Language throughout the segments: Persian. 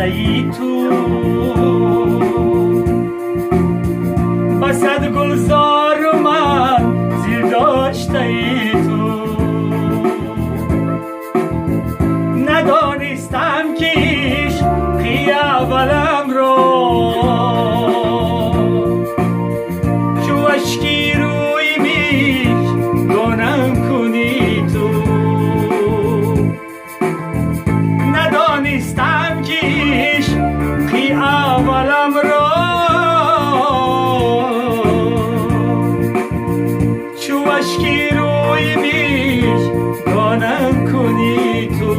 داشته ای تو، با صد گلزار و منزل داشته ای تو. ندانستم که عشقی اولم رو چو اشکی روی میش گنم کنی تو. ندانستم که عشقی اولم رو چو اشکی روی میش گنم کنی تو.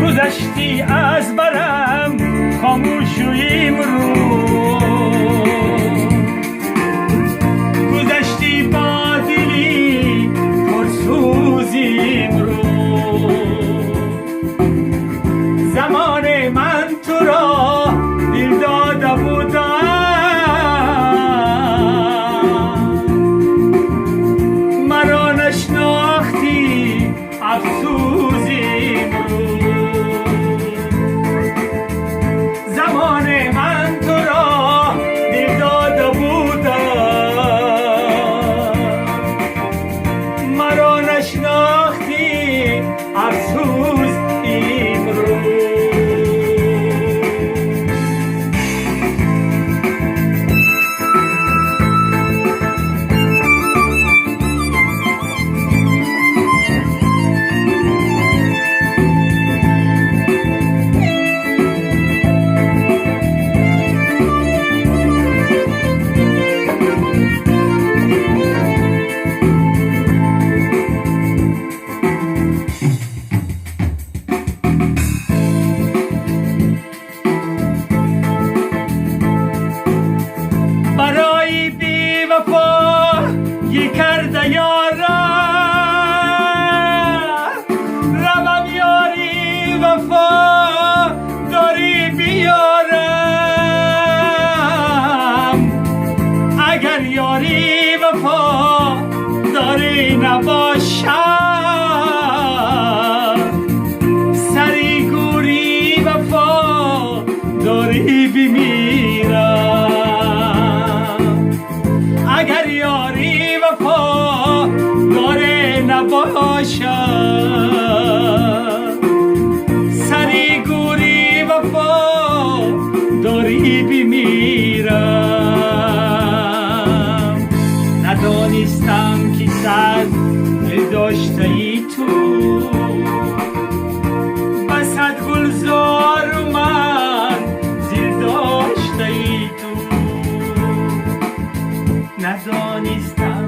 گذشتی از برم خاموشیم رو، گذشتی با دلی پرسوزیم رو. زمان من تو را دل داده بودم، مرا نشناختی افسوزیم رو. زمان من تو را دل داده بودم، مرا نشناختی افسوز این رو. برای بی وفا یه کرده یارم، روم یاری وفا داری بیارم. اگر یاری وفا داری نباشم، سری گوری وفا داری بمیرم. اگر یاری وفا داره نباشد، سری گوری وفا داری بمیرم. ندانستم که صد دل داشته ای تو، با صد گلزار و منزل داشته ای تو. ندانستم